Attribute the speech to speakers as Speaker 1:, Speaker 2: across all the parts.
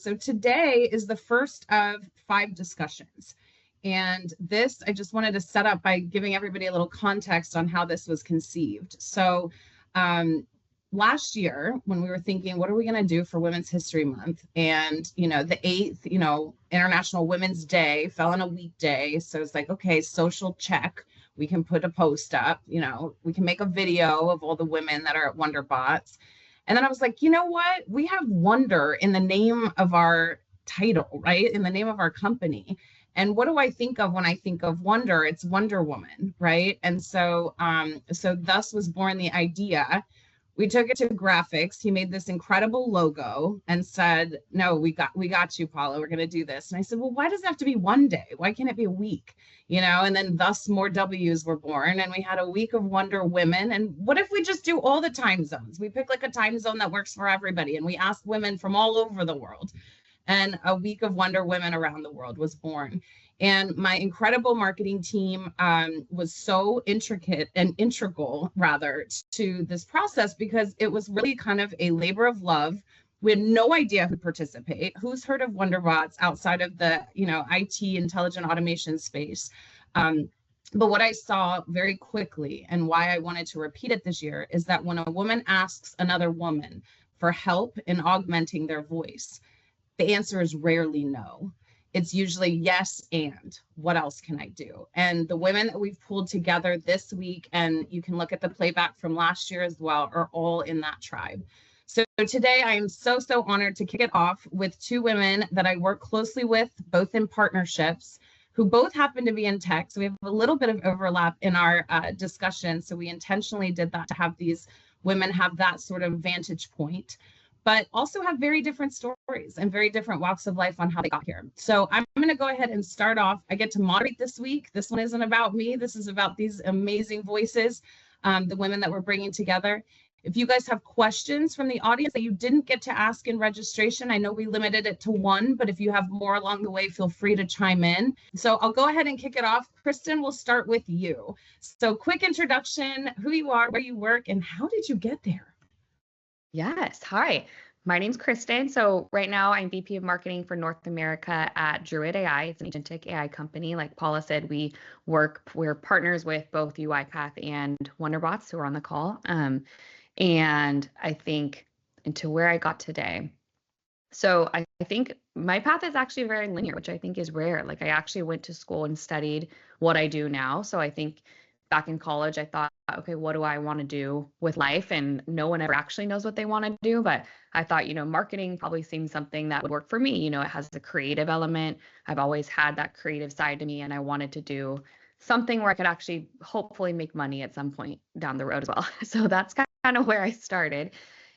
Speaker 1: So today is the first of 5 discussions. And this, I just wanted to set up by giving everybody a little context on how this was conceived. So last year, when we were thinking, what are we going to do for Women's History Month? And, the 8th, International Women's Day fell on a weekday. So it's like, okay, social check. We can put a post up, we can make a video of all the women that are at Wonderbots. And then I was like, you know what? We have wonder in the name of our title, right? In the name of our company. And what do I think of when I think of wonder? It's Wonder Woman, right? And so thus was born the idea. We took it to graphics. He made this incredible logo and said, no, we got you, Paula. We're going to do this. And I said, well, why does it have to be one day? Why can't it be a week? And then thus more W's were born. And we had a week of Wonder Women. And what if we just do all the time zones? We pick like a time zone that works for everybody. And we ask women from all over the world. And a week of Wonder Women around the world was born. And my incredible marketing team was so intricate and integral, rather, to this process because it was really kind of a labor of love. We had no idea who'd participate. Who's heard of Wonderbots outside of the, IT intelligent automation space? But what I saw very quickly and why I wanted to repeat it this year is that when a woman asks another woman for help in augmenting their voice, the answer is rarely no. It's usually yes, and what else can I do? And the women that we've pulled together this week, and you can look at the playback from last year as well, are all in that tribe. So today I am so honored to kick it off with 2 women that I work closely with, both in partnerships, who both happen to be in tech. So we have a little bit of overlap in our discussion. So we intentionally did that to have these women have that sort of vantage point, but also have very different stories and very different walks of life on how they got here. So I'm going to go ahead and start off. I get to moderate this week. This one isn't about me. This is about these amazing voices, the women that we're bringing together. If you guys have questions from the audience that you didn't get to ask in registration, I know we limited it to 1, but if you have more along the way, feel free to chime in. So I'll go ahead and kick it off. Kristin, we'll start with you. So quick introduction, who you are, where you work, and how did you get there?
Speaker 2: Yes. Hi, my name's Kristin. So right now I'm VP of Marketing for North America at DRUID AI. It's an agentic AI company. Like Paula said, we're partners with both UiPath and Wonderbots who are on the call. And I think into where I got today. So I think my path is actually very linear, which I think is rare. Like I actually went to school and studied what I do now. So I think back in college, I thought, okay, what do I want to do with life? And no one ever actually knows what they want to do. But I thought, marketing probably seems something that would work for me. It has a creative element. I've always had that creative side to me, and I wanted to do something where I could actually hopefully make money at some point down the road as well. So that's kind of where I started.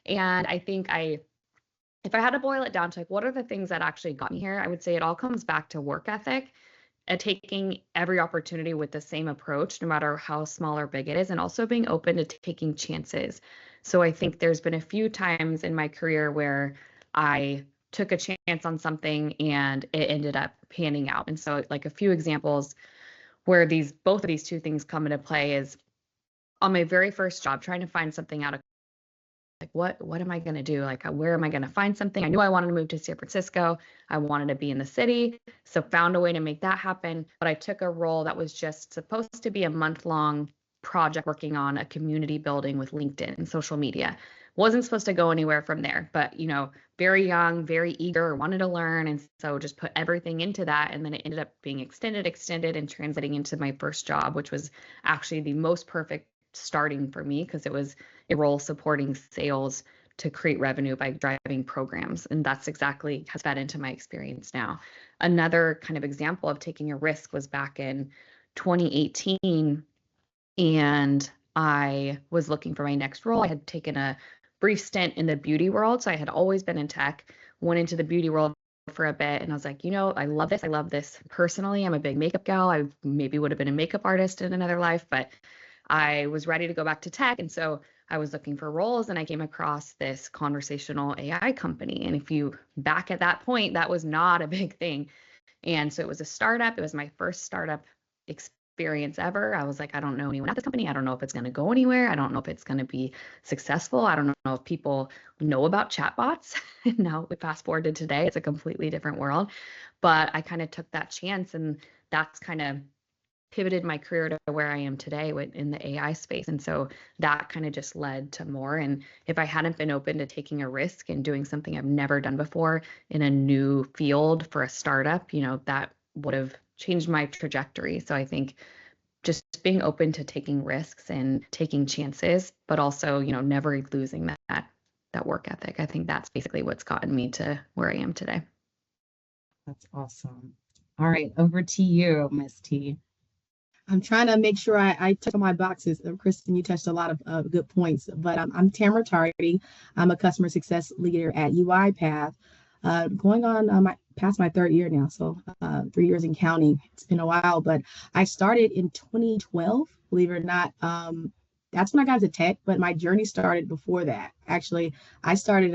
Speaker 2: And I think if I had to boil it down to like, what are the things that actually got me here? I would say it all comes back to work ethic and taking every opportunity with the same approach, no matter how small or big it is, and also being open to taking chances. So I think there's been a few times in my career where I took a chance on something and it ended up panning out. And so like a few examples where both of these 2 things come into play is on my very first job, trying to find something out of like, what am I going to do? Like, where am I going to find something? I knew I wanted to move to San Francisco. I wanted to be in the city. So found a way to make that happen. But I took a role that was just supposed to be a month-long project working on a community building with LinkedIn and social media. Wasn't supposed to go anywhere from there, but, very young, very eager, wanted to learn. And so just put everything into that. And then it ended up being extended and translating into my first job, which was actually the most perfect starting for me because it was a role supporting sales to create revenue by driving programs. And that's exactly has fed into my experience now. Another kind of example of taking a risk was back in 2018. And I was looking for my next role. I had taken a brief stint in the beauty world. So I had always been in tech, went into the beauty world for a bit. And I was like, I love this. I love this personally. I'm a big makeup gal. I maybe would have been a makeup artist in another life, but I was ready to go back to tech. And so I was looking for roles and I came across this conversational AI company. And if you back at that point, that was not a big thing. And so it was a startup. It was my first startup experience. experience ever. I was like, I don't know anyone at this company. I don't know if it's going to go anywhere. I don't know if it's going to be successful. I don't know if people know about chatbots. And now we fast forward to today, it's a completely different world. But I kind of took that chance, and that's kind of pivoted my career to where I am today in the AI space. And so that kind of just led to more. And if I hadn't been open to taking a risk and doing something I've never done before in a new field for a startup, that would have changed my trajectory. So I think just being open to taking risks and taking chances, but also, never losing that work ethic. I think that's basically what's gotten me to where I am today.
Speaker 1: That's awesome. All right, over to you, Miss T.
Speaker 3: I'm trying to make sure I touch on my boxes. Kristin, you touched a lot of good points, but I'm Tamara Tardy. I'm a customer success leader at UiPath, going on past my third year now, so 3 years and counting. It's been a while, but I started in 2012, believe it or not. That's when I got into tech, but my journey started before that. Actually, I started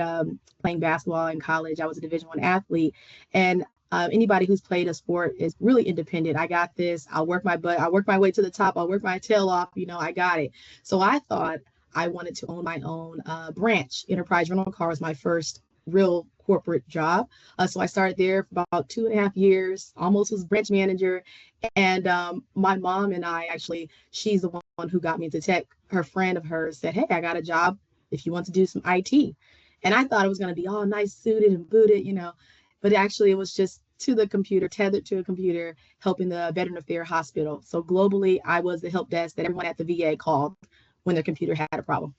Speaker 3: playing basketball in college. I was a Division I athlete, and anybody who's played a sport is really independent. I got this. I'll work my butt. I'll work my way to the top. I'll work my tail off. I got it. So I thought I wanted to own my own branch. Enterprise Rental Car was my first real corporate job. So I started there for about 2.5 years, almost was branch manager. And my mom and I, actually, she's the one who got me into tech. Her friend of hers said, hey, I got a job if you want to do some IT. And I thought it was going to be all nice, suited and booted, but actually it was just to the computer, tethered to a computer, helping the Veteran Affairs Hospital. So globally, I was the help desk that everyone at the VA called when their computer had a problem.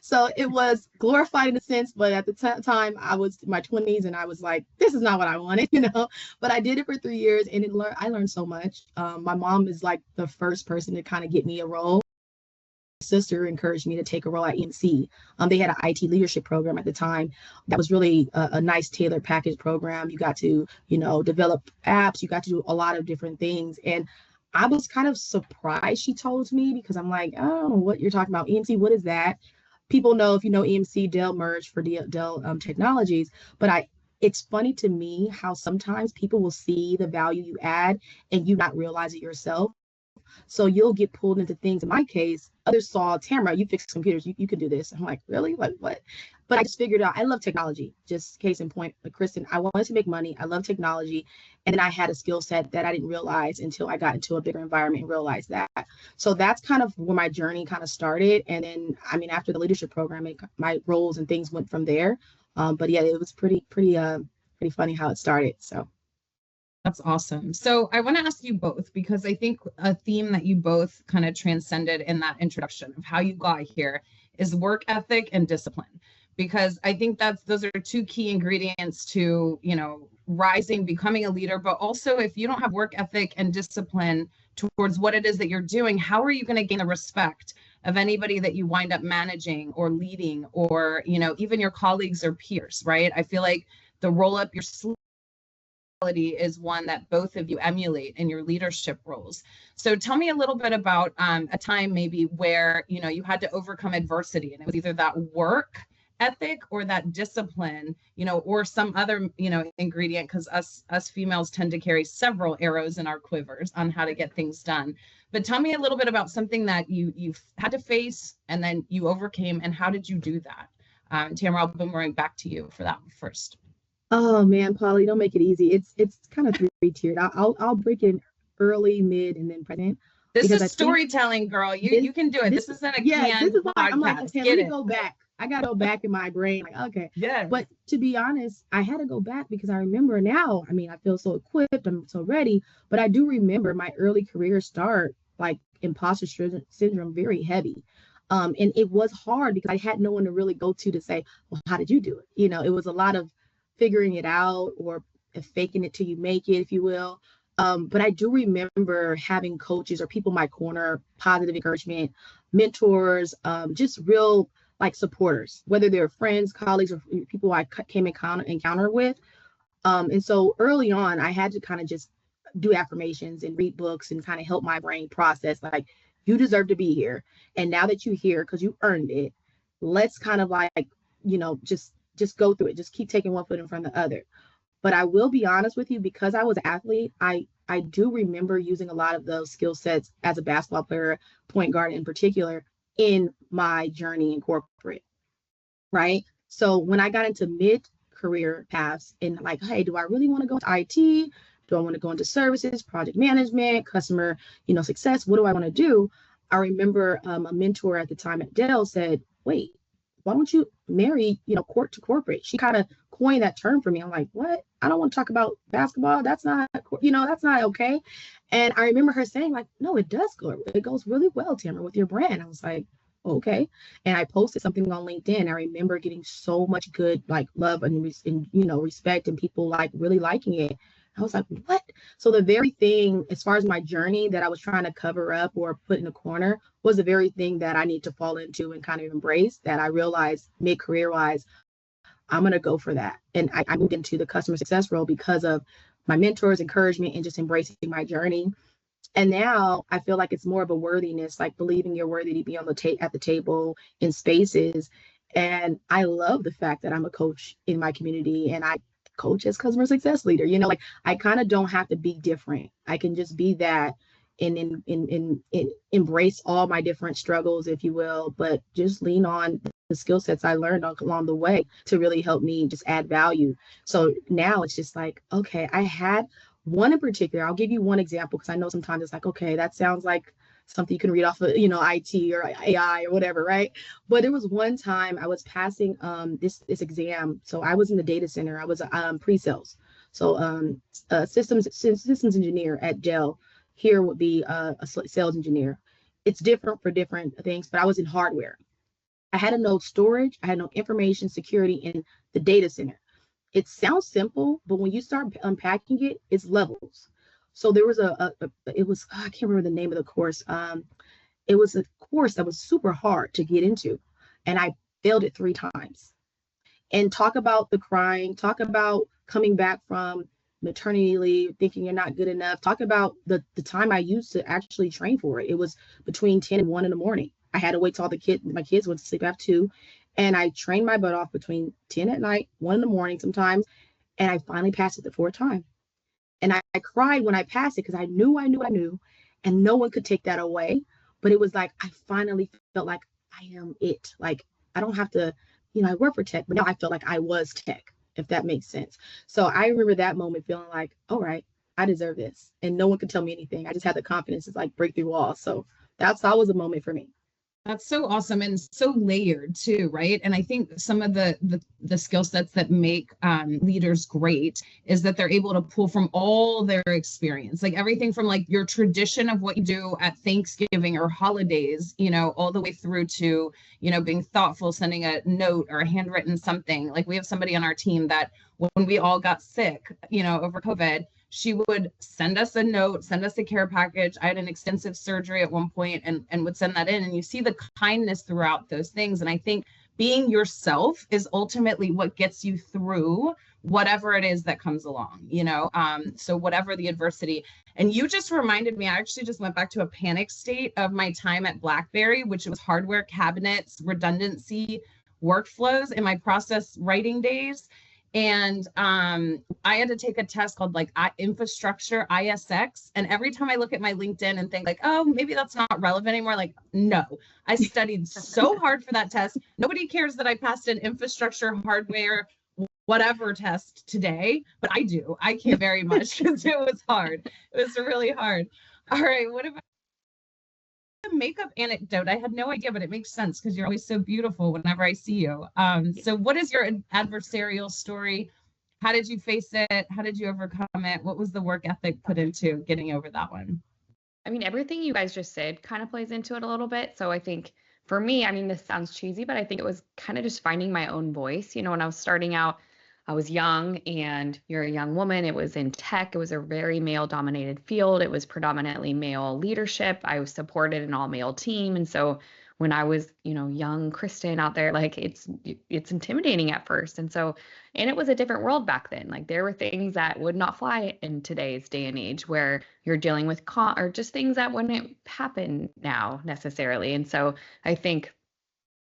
Speaker 3: So it was glorified in a sense, but at the time I was in my 20s and I was like, this is not what I wanted, but I did it for 3 years and I learned so much. My mom is like the first person to kind of get me a role. Sister encouraged me to take a role at EMC. They had an IT leadership program at the time that was really a nice tailored package program. You got to, develop apps. You got to do a lot of different things. And I was kind of surprised she told me, because I'm like, I don't know what you're talking about. EMC, what is that? People know, if you know EMC, Dell merged for Dell Technologies. But it's funny to me how sometimes people will see the value you add and you not realize it yourself. So you'll get pulled into things. In my case, others saw, Tamara, you fix computers, you can do this. I'm like, really? Like what? But I just figured out I love technology. Just case in point, like Kristin, I wanted to make money. I love technology. And then I had a skill set that I didn't realize until I got into a bigger environment and realized that. So that's kind of where my journey kind of started. And then, after the leadership program, my roles and things went from there. But yeah, it was pretty funny how it started. So.
Speaker 1: That's awesome. So I want to ask you both, because I think a theme that you both kind of transcended in that introduction of how you got here is work ethic and discipline, because I think those are two key ingredients to, rising, becoming a leader. But also, if you don't have work ethic and discipline towards what it is that you're doing, how are you going to gain the respect of anybody that you wind up managing or leading, or, even your colleagues or peers, right? I feel like the roll up your sleeve is one that both of you emulate in your leadership roles. So tell me a little bit about a time maybe where, you had to overcome adversity, and it was either that work ethic or that discipline, or some other, ingredient, because us females tend to carry several arrows in our quivers on how to get things done. But tell me a little bit about something that you've had to face and then you overcame, and how did you do that? Tamara, I'll boomerang back to you for that one first.
Speaker 3: Oh man, Polly, don't make it easy. It's kind of three-tiered. I'll break it in early, mid, and then present.
Speaker 1: This is storytelling, girl. You can do it. This isn't a canned
Speaker 3: this is why
Speaker 1: podcast.
Speaker 3: I'm like, okay, let me go back. I gotta go back in my brain. Like, okay.
Speaker 1: Yeah.
Speaker 3: But to be honest, I had to go back because I remember now, I feel so equipped, I'm so ready. But I do remember my early career start, like imposter syndrome, very heavy. And it was hard because I had no one to really go to say, well, how did you do it? It was a lot of figuring it out, or faking it till you make it, if you will. But I do remember having coaches or people in my corner, positive encouragement, mentors, just real like supporters, whether they're friends, colleagues, or people I came encounter with. And so early on, I had to kind of just do affirmations and read books and kind of help my brain process, like, you deserve to be here. And now that you're here because you earned it, let's kind of like, just go through it. Just keep taking one foot in front of the other. But I will be honest with you, because I was an athlete, I I do remember using a lot of those skill sets as a basketball player, point guard in particular, in my journey in corporate, right? So when I got into mid-career paths and like, hey, do I really want to go into IT? Do I want to go into services, project management, customer, success? What do I want to do? I remember a mentor at the time at Dell said, wait, why don't you marry, court to corporate? She kind of coined that term for me. I'm like, what? I don't want to talk about basketball. That's not, that's not okay. And I remember her saying like, no, it does go. It goes really well, Tamara, with your brand. I was like, okay. And I posted something on LinkedIn. I remember getting so much good like love and respect and people like really liking it. I was like, what? So the very thing, as far as my journey that I was trying to cover up or put in a corner, was the very thing that I need to fall into and kind of embrace, that I realized mid-career wise, I'm going to go for that. And I moved into the customer success role because of my mentors' encouragement and just embracing my journey. And now I feel like it's more of a worthiness, like believing you're worthy to be on the at the table in spaces. And I love the fact that I'm a coach in my community and I coach as customer success leader. Like I kind of don't have to be different. I can just be that and embrace all my different struggles, if you will, but just lean on the skill sets I learned along the way to really help me just add value. So now it's just like, okay, I had one in particular. I'll give you one example because I know sometimes it's like, okay, that sounds like something you can read off of, IT or AI or whatever, right? But it was one time I was passing this exam. So I was in the data center. I was pre-sales. So systems engineer at Dell. Here would be a sales engineer. It's different for different things, but I was in hardware. I had to know storage. I had to know information security in the data center. It sounds simple, but when you start unpacking it, it's levels. So there was it was, I can't remember the name of the course. It was a course that was super hard to get into, and I failed it 3 times. And talk about the crying, talk about coming back from maternity leave, thinking you're not good enough. Talk about the time I used to actually train for it. It was between 10 and 1 in the morning. I had to wait till my kids went to sleep after 2. And I trained my butt off between 10 at night, 1 in the morning sometimes. And I finally passed it the 4th time. And I cried when I passed it because I knew, and no one could take that away. But it was like, I finally felt like I am it. Like, I don't have to, I work for tech, but now I felt like I was tech, if that makes sense. So I remember that moment feeling like, all right, I deserve this. And no one could tell me anything. I just had the confidence to like break through walls. So that was a moment for me.
Speaker 1: That's so awesome and so layered too, right? And I think some of the skill sets that make leaders great is that they're able to pull from all their experience, like everything from like your tradition of what you do at Thanksgiving or holidays, all the way through to, being thoughtful, sending a note or a handwritten something. Like we have somebody on our team that when we all got sick, over COVID, she would send us a note, send us a care package. I had an extensive surgery at one point and would send that in. And you see the kindness throughout those things. And I think being yourself is ultimately what gets you through whatever it is that comes along, so whatever the adversity. And you just reminded me, I actually just went back to a panic state of my time at BlackBerry, which was hardware cabinets, redundancy, workflows in my process writing days. And I had to take a test called like infrastructure ISX. And every time I look at my LinkedIn and think like, oh, maybe that's not relevant anymore. Like, no, I studied so hard for that test. Nobody cares that I passed an infrastructure hardware, whatever test today, but I do. I care very much because it was hard. It was really hard. All right. What about the makeup anecdote? I had no idea, but it makes sense because you're always so beautiful whenever I see you. So what is your adversarial story? How did you face it? How did you overcome it? What was the work ethic put into getting over that one?
Speaker 2: I mean, everything you guys just said kind of plays into it a little bit. So I think for me, I mean, this sounds cheesy, but I think it was kind of just finding my own voice. When I was starting out, I was young and you're a young woman. It was in tech. It was a very male dominated field. It was predominantly male leadership. I was supported an all male team. And so when I was, young Kristin out there, like it's intimidating at first. And it was a different world back then. Like there were things that would not fly in today's day and age where you're dealing with or just things that wouldn't happen now necessarily. And so I think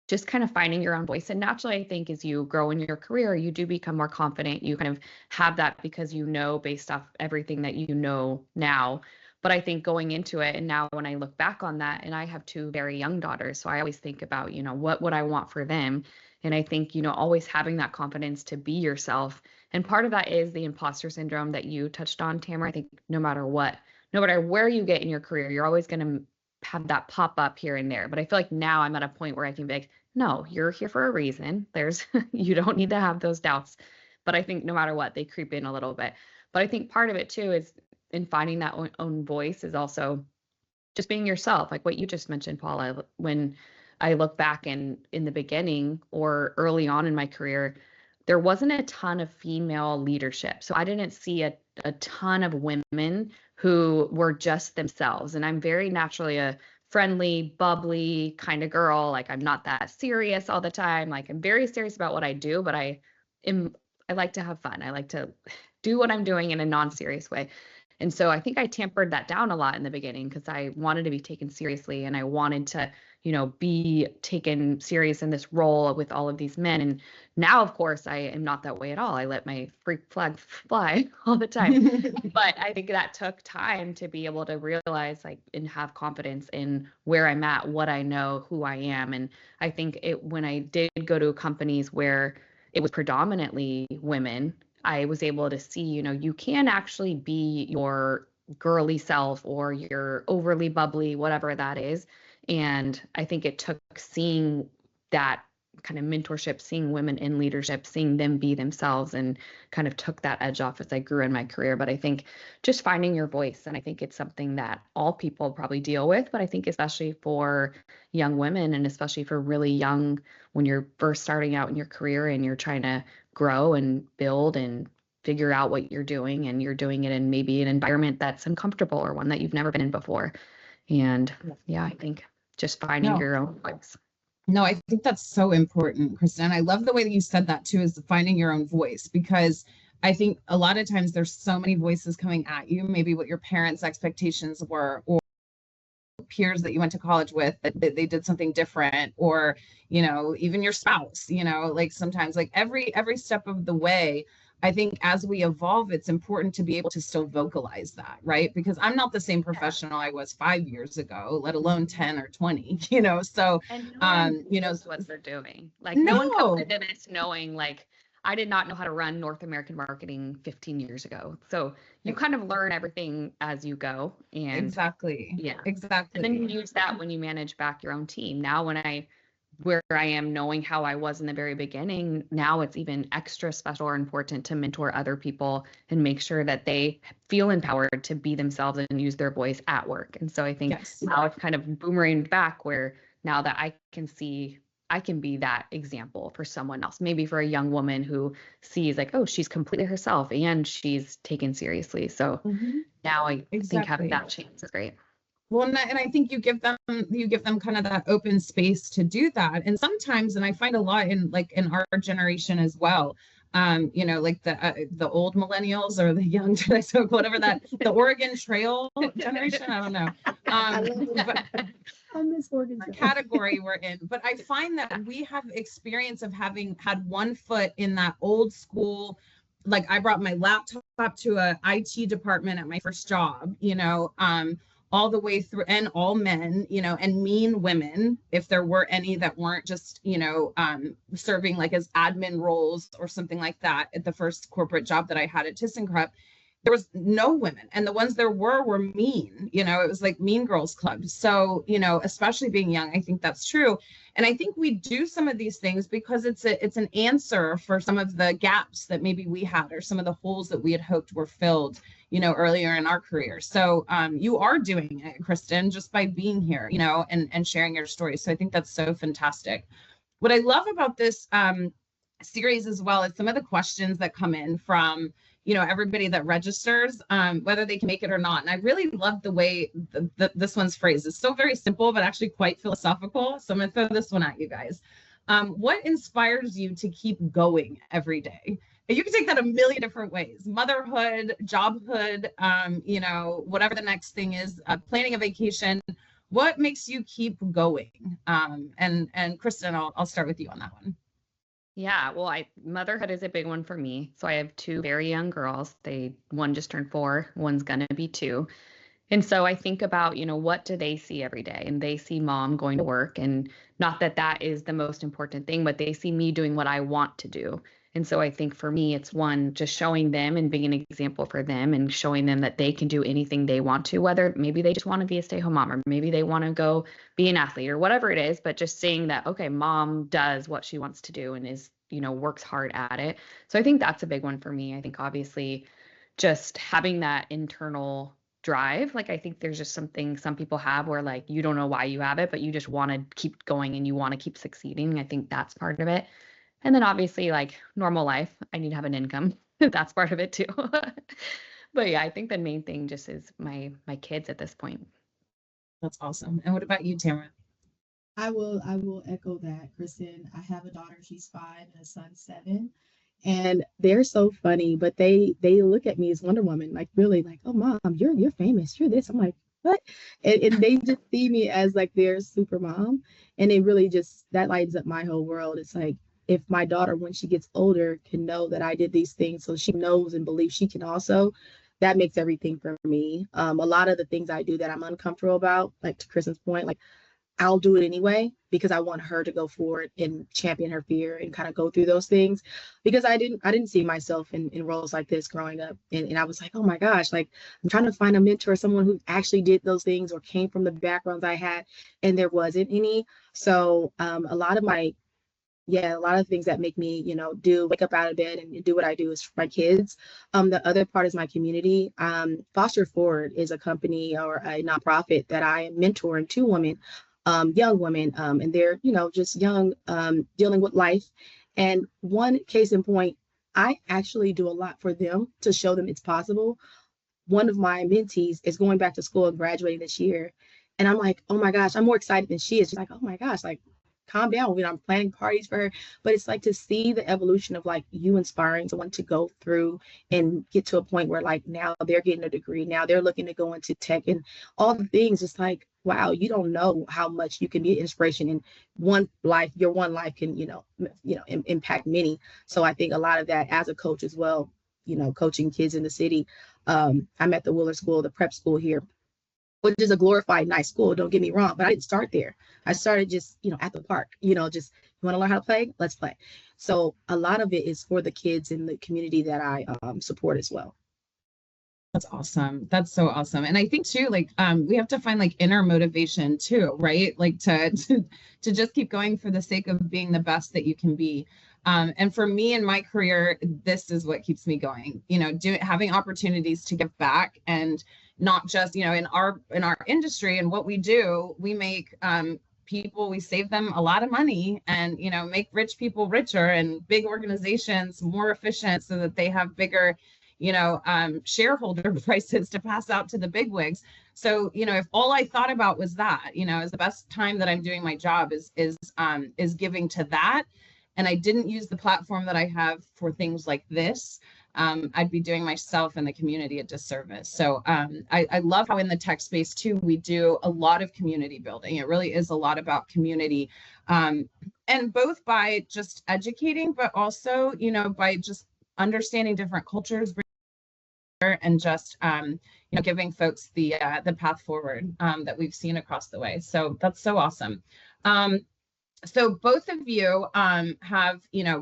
Speaker 2: just kind of finding your own voice. And naturally, I think as you grow in your career, you do become more confident. You kind of have that because you know based off everything that you know now. But I think going into it, and now when I look back on that, and I have two very young daughters, so I always think about, what would I want for them? And I think, always having that confidence to be yourself. And part of that is the imposter syndrome that you touched on, Tamara. I think no matter what, no matter where you get in your career, you're always going to have that pop up here and there. But I feel like now I'm at a point where I can be like, no, you're here for a reason. You don't need to have those doubts. But I think no matter what, they creep in a little bit. But I think part of it too is in finding that own voice is also just being yourself. Like what you just mentioned, Paula, when I look back in the beginning or early on in my career, there wasn't a ton of female leadership. So I didn't see a ton of women who were just themselves. And I'm very naturally a friendly, bubbly kind of girl. Like I'm not that serious all the time. Like I'm very serious about what I do, but I like to have fun. I like to do what I'm doing in a non-serious way. And so I think I tempered that down a lot in the beginning because I wanted to be taken seriously and I wanted to, be taken serious in this role with all of these men. And now, of course, I am not that way at all. I let my freak flag fly all the time. But I think that took time to be able to realize and have confidence in where I'm at, what I know, who I am. And I think when I did go to companies where it was predominantly women, I was able to see, you can actually be your girly self or your overly bubbly, whatever that is. And I think it took seeing that kind of mentorship, seeing women in leadership, seeing them be themselves and kind of took that edge off as I grew in my career. But I think just finding your voice, and I think it's something that all people probably deal with, but I think especially for young women and especially for really young, when you're first starting out in your career and you're trying to grow and build and figure out what you're doing, and you're doing it in maybe an environment that's uncomfortable or one that you've never been in before. And yeah, I think just finding your own voice.
Speaker 1: No, I think that's so important, Kristin. I love the way that you said that too, is finding your own voice, because I think a lot of times there's so many voices coming at you, maybe what your parents' expectations were, or peers that you went to college with that they did something different, or even your spouse, like sometimes, like every step of the way. I think as we evolve, it's important to be able to still vocalize that, right? Because I'm not the same professional I was 5 years ago, let alone 10 or 20, so
Speaker 2: and no one knows what they're doing. Like no one comes into this knowing, like, I did not know how to run North American marketing 15 years ago. So you kind of learn everything as you go. And
Speaker 1: exactly.
Speaker 2: And then you use that when you manage back your own team. Now, where I am, knowing how I was in the very beginning, now it's even extra special or important to mentor other people and make sure that they feel empowered to be themselves and use their voice at work. And so I think now it's kind of boomeranged back, where now that I can see, I can be that example for someone else, maybe for a young woman who sees like, oh, she's completely herself and she's taken seriously. So now I think having that chance is great.
Speaker 1: Well, and I think you give them kind of that open space to do that. And sometimes, and I find a lot in our generation as well, like the old millennials or the young, whatever the Oregon Trail generation, I don't know.
Speaker 3: I miss Oregon
Speaker 1: category we're in. But I find that we have experience of having had one foot in that old school. Like I brought my laptop to a IT department at my first job, all the way through, and all men, and mean women, if there were any that weren't just, serving like as admin roles or something like that. At the first corporate job that I had at ThyssenKrupp, there was no women, and the ones there were mean. It was like Mean Girls Club. So, especially being young, I think that's true. And I think we do some of these things because it's an answer for some of the gaps that maybe we had, or some of the holes that we had hoped were filled, earlier in our career. So you are doing it, Kristin, just by being here, and sharing your story. So I think that's so fantastic. What I love about this series as well is some of the questions that come in from, everybody that registers, whether they can make it or not. And I really love the way this one's phrased. It's so very simple, but actually quite philosophical. So I'm going to throw this one at you guys. What inspires you to keep going every day? You can take that a million different ways: motherhood, jobhood, whatever the next thing is, planning a vacation. what makes you keep going? And Kristin, I'll start with you on that one.
Speaker 2: Yeah, well, motherhood is a big one for me. So I have two very young girls. One just turned 4, one's gonna be 2. And so I think about, what do they see every day? And they see mom going to work, and not that that is the most important thing, but they see me doing what I want to do. And so I think for me, it's one, just showing them and being an example for them and showing them that they can do anything they want to, whether maybe they just want to be a stay-at-home mom, or maybe they want to go be an athlete or whatever it is, but just seeing that, okay, mom does what she wants to do and is, works hard at it. So I think that's a big one for me. I think obviously just having that internal drive. Like, I think there's just something some people have where like you don't know why you have it, but you just want to keep going and you want to keep succeeding. I think that's part of it. And then obviously like normal life, I need to have an income. That's part of it too. But yeah, I think the main thing just is my kids at this point.
Speaker 1: That's awesome. And what about you, Tamara?
Speaker 3: I will echo that, Kristin. I have a daughter, she's 5, and a son, 7. And they're so funny, but they look at me as Wonder Woman, like really like, oh mom, you're famous, you're this. I'm like, what? And they just see me as like their super mom. And it really just that lights up my whole world. It's like if my daughter, when she gets older, can know that I did these things, so she knows and believes she can also, that makes everything for me. A lot of the things I do that I'm uncomfortable about, like to Kristin's point, like I'll do it anyway because I want her to go forward and champion her fear and kind of go through those things, because I didn't see myself in roles like this growing up. And I was like, oh my gosh, like I'm trying to find a mentor, someone who actually did those things or came from the backgrounds I had, and there wasn't any. So a lot of things that make me, wake up out of bed and do what I do is for my kids. The other part is my community. Foster Forward is a company or a nonprofit that I am mentoring 2 women, young women, and they're, just young, dealing with life. And one case in point, I actually do a lot for them to show them it's possible. One of my mentees is going back to school and graduating this year. And I'm like, oh my gosh, I'm more excited than she is. She's like, oh my gosh, like, calm down. I'm planning parties for her. But it's like to see the evolution of like you inspiring someone to go through and get to a point where like now they're getting a degree. Now they're looking to go into tech and all the things. It's like, wow, you don't know how much you can be an inspiration in one life. Your one life can, impact many. So I think a lot of that as a coach as well, coaching kids in the city. I'm at the Wheeler School, the prep school here, which is a glorified, nice school. Don't get me wrong, but I didn't start there. I started just, at the park, just, you want to learn how to play? Let's play. So a lot of it is for the kids in the community that I support as well.
Speaker 1: That's awesome. That's so awesome. And I think too, like, we have to find like inner motivation too, right? Like to just keep going for the sake of being the best that you can be. And for me in my career, this is what keeps me going, having opportunities to give back, and not just, in our industry and what we do, we make people, we save them a lot of money and, make rich people richer and big organizations more efficient so that they have bigger, shareholder prices to pass out to the bigwigs. So, if all I thought about was that, is the best time that I'm doing my job is giving to that, and I didn't use the platform that I have for things like this, I'd be doing myself and the community a disservice. So I love how in the tech space too, we do a lot of community building. It really is a lot about community, and both by just educating, but also, by just understanding different cultures and just, giving folks the path forward that we've seen across the way. So that's so awesome. So both of you have,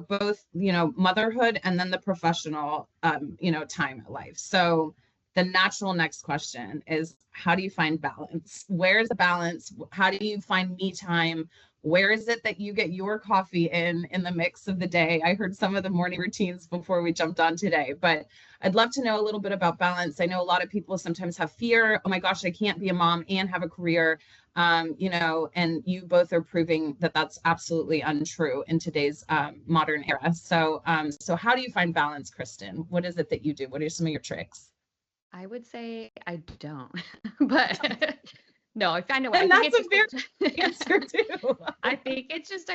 Speaker 1: both, motherhood and then the professional, time of life. So the natural next question is, how do you find balance? Where's the balance? How do you find me time? Where is it that you get your coffee in the mix of the day? I heard some of the morning routines before we jumped on today, but I'd love to know a little bit about balance. I know a lot of people sometimes have fear. Oh my gosh, I can't be a mom and have a career. And you both are proving that that's absolutely untrue in today's modern era. So how do you find balance, Kristin? What is it that you do? What are some of your tricks?
Speaker 2: I would say I don't, but no, I find a way.
Speaker 1: And that's a very answer too.
Speaker 2: I think it's just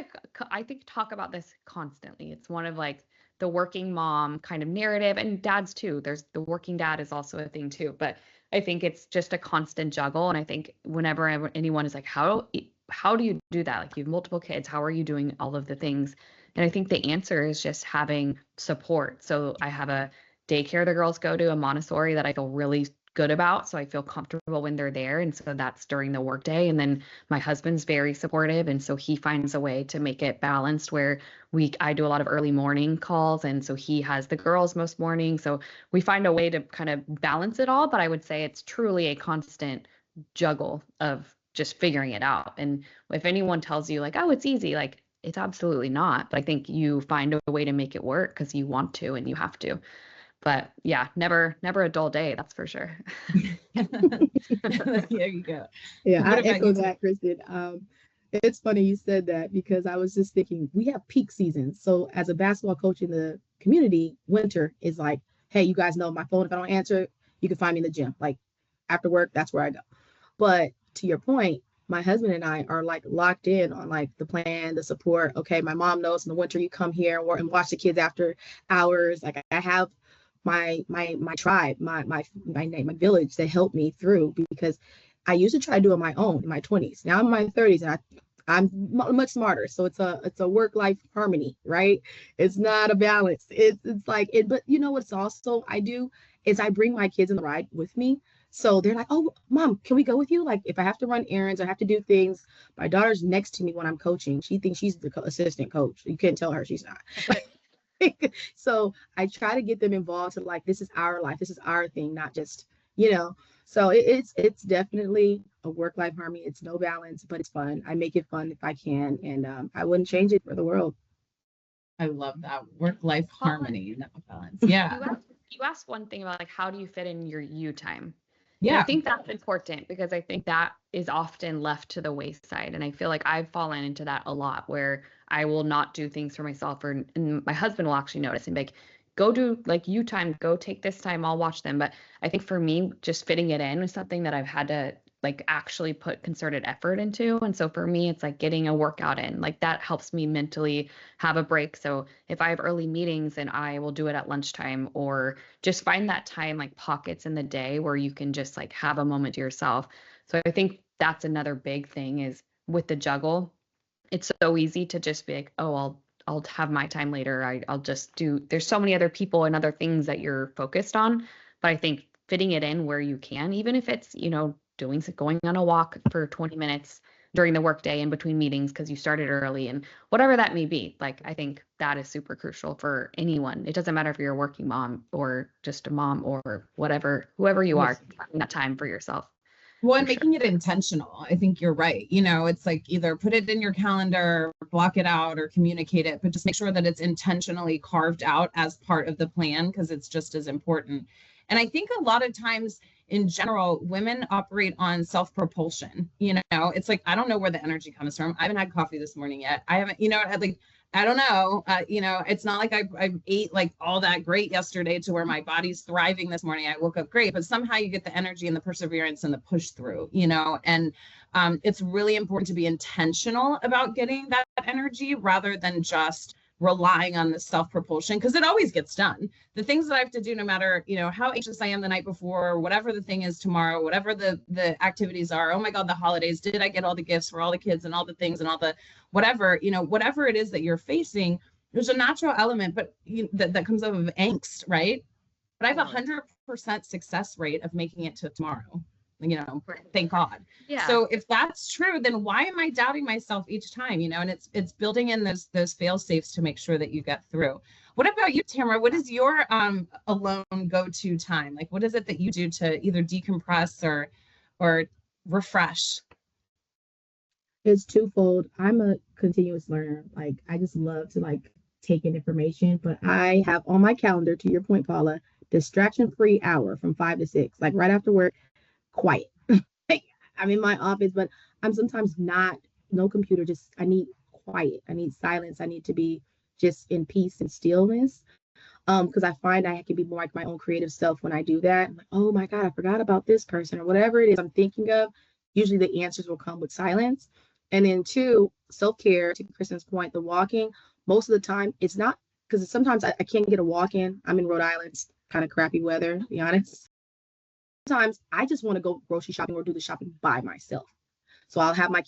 Speaker 2: I think talk about this constantly. It's one of like the working mom kind of narrative, and dads too. There's the working dad is also a thing too. But I think it's just a constant juggle. And I think whenever anyone is like, how do you do that? Like, you have multiple kids. How are you doing all of the things? And I think the answer is just having support. So I have a daycare the girls go to, a Montessori that I feel really good about. So I feel comfortable when they're there. And so that's during the workday. And then my husband's very supportive. And so he finds a way to make it balanced where I do a lot of early morning calls. And so he has the girls most mornings. So we find a way to kind of balance it all. But I would say it's truly a constant juggle of just figuring it out. And if anyone tells you like, oh, it's easy, like, it's absolutely not. But I think you find a way to make it work because you want to and you have to. But yeah, never a dull day, that's for sure.
Speaker 1: There you go.
Speaker 3: Yeah, I echo that, Kristin. It's funny you said that because I was just thinking we have peak seasons. So as a basketball coach in the community, winter is like, hey, you guys know my phone. If I don't answer it, you can find me in the gym. Like after work, that's where I go. But to your point, my husband and I are like locked in on like the plan, the support. Okay, my mom knows in the winter you come here and watch the kids after hours. Like I have my tribe, my village that helped me through, because I used to try to do it on my own in my 20s. Now I'm in my 30s and I'm much smarter. So it's a work-life harmony, right? It's not a balance. It's like it, but you know what's also I do is I bring my kids in the ride with me. So they're like, oh, mom, can we go with you? Like if I have to run errands, I have to do things. My daughter's next to me when I'm coaching. She thinks she's the assistant coach. You can't tell her she's not. So I try to get them involved to like, this is our life. This is our thing, not just, so it's definitely a work-life harmony. It's no balance, but it's fun. I make it fun if I can. And I wouldn't change it for the world.
Speaker 1: I love that work-life harmony, no balance. Yeah.
Speaker 2: You asked one thing about like, how do you fit in your you time?
Speaker 1: Yeah.
Speaker 2: And I think that's important because I think that is often left to the wayside. And I feel like I've fallen into that a lot where I will not do things for myself, and my husband will actually notice and be like, go do like you time, go take this time, I'll watch them. But I think for me, just fitting it in was something that I've had to like actually put concerted effort into. And so for me, it's like getting a workout in, like that helps me mentally have a break. So if I have early meetings, then I will do it at lunchtime, or just find that time, like pockets in the day where you can just like have a moment to yourself. So I think that's another big thing is with the juggle, it's so easy to just be like, oh, I'll have my time later. I'll just do, there's so many other people and other things that you're focused on. But I think fitting it in where you can, even if it's, going on a walk for 20 minutes during the workday in between meetings because you started early and whatever that may be. Like, I think that is super crucial for anyone. It doesn't matter if you're a working mom or just a mom or whoever you are, having that time for yourself.
Speaker 1: Well, and making it intentional. I think you're right. It's like either put it in your calendar, block it out, or communicate it, but just make sure that it's intentionally carved out as part of the plan because it's just as important. And I think a lot of times in general, women operate on self-propulsion. It's like, I don't know where the energy comes from. I haven't had coffee this morning yet. I haven't, I don't know. It's not like I ate like all that great yesterday to where my body's thriving this morning. I woke up great, but somehow you get the energy and the perseverance and the push through, and it's really important to be intentional about getting that energy rather than just relying on the self-propulsion, because it always gets done. The things that I have to do, no matter, how anxious I am the night before, or whatever the thing is tomorrow, whatever the activities are, oh my God, the holidays, did I get all the gifts for all the kids and all the things and all the whatever, whatever it is that you're facing, there's a natural element, but that comes up of angst, right? But I have 100% success rate of making it to tomorrow. Thank God.
Speaker 2: Yeah.
Speaker 1: So if that's true, then why am I doubting myself each time? And it's building in those fail safes to make sure that you get through. What about you, Tamara? What is your alone go-to time? Like, what is it that you do to either decompress or refresh?
Speaker 3: It's twofold. I'm a continuous learner. Like, I just love to like take in information, but I have on my calendar, to your point, Paula, distraction-free hour from 5 to 6, like right after work. Quiet. I'm in my office, but I'm sometimes no computer, just I need quiet. I need silence. I need to be just in peace and stillness. Because I find I can be more like my own creative self when I do that. I'm like, oh my God, I forgot about this person or whatever it is I'm thinking of. Usually the answers will come with silence. And then 2, self-care, to Kristin's point, the walking, most of the time it's not because sometimes I can't get a walk in. I'm in Rhode Island, it's kind of crappy weather, to be honest. Sometimes I just want to go grocery shopping or do the shopping by myself. So I'll have my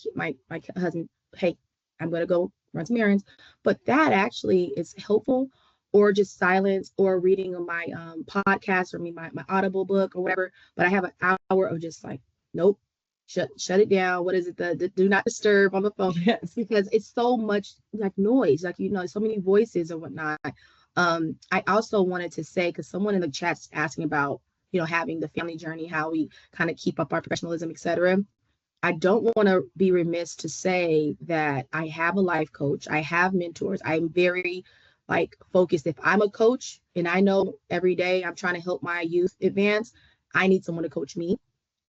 Speaker 3: husband, hey, I'm going to go run some errands. But that actually is helpful, or just silence or reading of my podcast or my Audible book or whatever. But I have an hour of just like, nope, shut it down. What is it? The do not disturb on the phone.
Speaker 1: Yes.
Speaker 3: Because it's so much like noise, like, so many voices and whatnot. I also wanted to say, because someone in the chat's asking about, having the family journey, how we kind of keep up our professionalism, etc. I don't want to be remiss to say that I have a life coach. I have mentors. I'm very focused. If I'm a coach and I know every day I'm trying to help my youth advance, I need someone to coach me.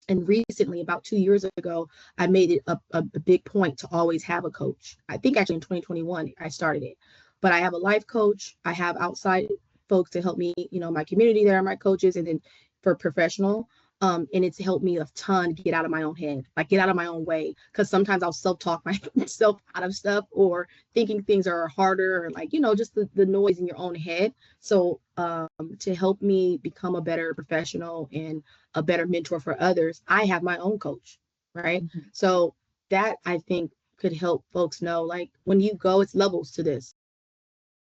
Speaker 3: And recently, about 2 years ago, I made it a big point to always have a coach. I think actually in 2021, I started it. But I have a life coach. I have outside folks to help me, my community, there are my coaches, and then for professional. And it's helped me a ton get out of my own head, get out of my own way. Because sometimes I'll self-talk myself out of stuff, or thinking things are harder, or just the noise in your own head. So to help me become a better professional and a better mentor for others, I have my own coach, right? Mm-hmm. So that, I think, could help folks know, when you go, it's levels to this.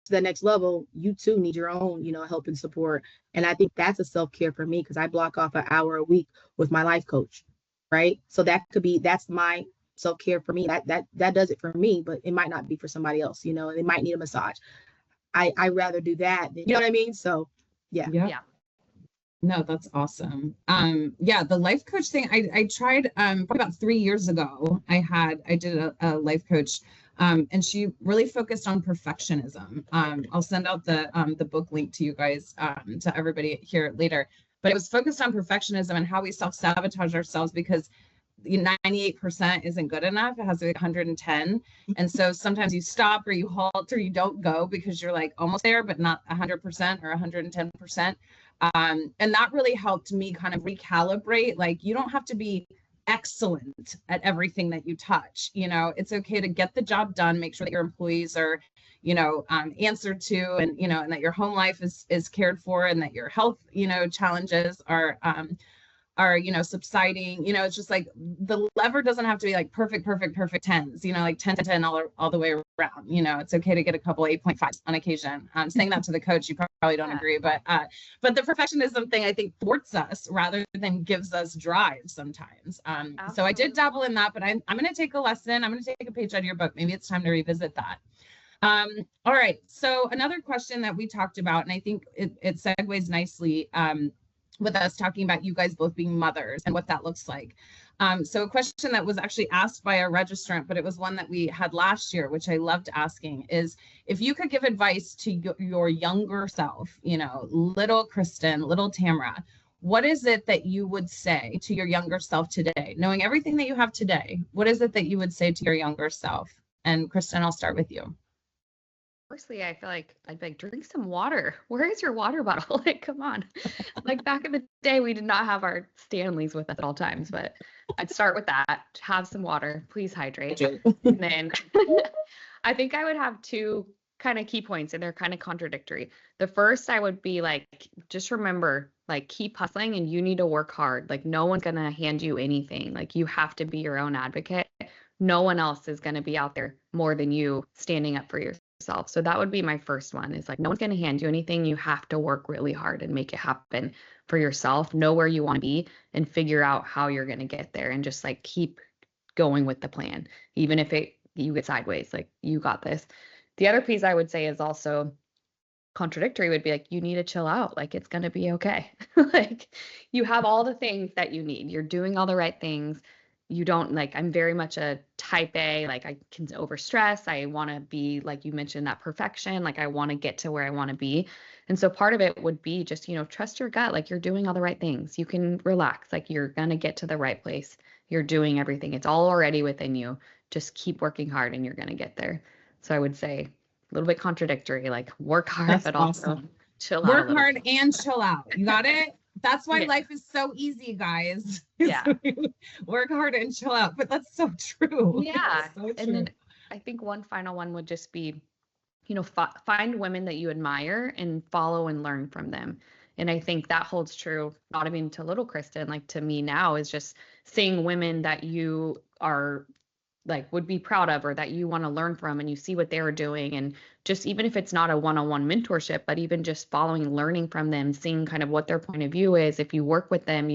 Speaker 3: To the next level, you too need your own, help and support. And I think that's a self-care for me, because I block off an hour a week with my life coach, right? So that's my self-care for me. That does it for me, but it might not be for somebody else. They might need a massage. I rather do that than, you know what I mean? So yeah.
Speaker 1: No, that's awesome. The life coach thing, I tried probably about 3 years ago. I did a life coach, and she really focused on perfectionism. I'll send out the book link to you guys, to everybody here later. But it was focused on perfectionism and how we self-sabotage ourselves, because 98% isn't good enough. It has to be 110. And so sometimes you stop or you halt or you don't go because you're almost there, but not 100% or 110%. And that really helped me kind of recalibrate. You don't have to be excellent at everything that you touch. It's okay to get the job done, make sure that your employees are, answered to, and, and that your home life is cared for, and that your health, challenges are subsiding. It's just the lever doesn't have to be perfect 10s, 10 to 10 all the way around. It's okay to get a couple 8.5s on occasion. I'm saying that to the coach. You probably don't agree, but the perfectionism thing, I think, thwarts us rather than gives us drive sometimes. So I did dabble in that, but I'm going to take a lesson. I'm going to take a page out of your book. Maybe it's time to revisit that. All right. So another question that we talked about, and I think it segues nicely, with us talking about you guys both being mothers and what that looks like. So a question that was actually asked by a registrant, but it was one that we had last year, which I loved asking, is if you could give advice to your younger self, little Kristin, little Tamara, what is it that you would say to your younger self today? Knowing everything that you have today, what is it that you would say to your younger self? And Kristin, I'll start with you.
Speaker 2: Firstly, I feel like I'd be drink some water. Where is your water bottle? Come on. Back in the day, we did not have our Stanleys with us at all times, but I'd start with that. Have some water. Please hydrate. And then I think I would have two kind of key points, and they're kind of contradictory. The first, I would be just remember, keep hustling, and you need to work hard. No one's going to hand you anything. You have to be your own advocate. No one else is going to be out there more than you standing up for yourself. So that would be my first one, is no one's going to hand you anything. You have to work really hard and make it happen for yourself. Know where you want to be and figure out how you're going to get there, and just keep going with the plan. Even if you get sideways, you got this. The other piece I would say is also contradictory, would be you need to chill out. It's going to be okay. You have all the things that you need. You're doing all the right things. You don't I'm very much a type A, I can overstress. I want to be, you mentioned, that perfection. I want to get to where I want to be. And so part of it would be just, trust your gut. You're doing all the right things. You can relax. You're going to get to the right place. You're doing everything. It's all already within you. Just keep working hard and you're going to get there. So I would say a little bit contradictory, work hard,
Speaker 1: That's
Speaker 2: but
Speaker 1: awesome.
Speaker 2: Also chill out.
Speaker 1: Work hard and chill out. You got it? That's why life is so easy, guys.
Speaker 2: Yeah.
Speaker 1: Work hard and chill out. But that's so true.
Speaker 2: Yeah.
Speaker 1: So true.
Speaker 2: And then I think one final one would just be find women that you admire and follow and learn from them. And I think that holds true, not even to little Kristin, like to me now, is just seeing women that you are like would be proud of or that you want to learn from, and you see what they're doing. And just even if it's not a one-on-one mentorship, but even just following, learning from them, seeing kind of what their point of view is. If you work with them,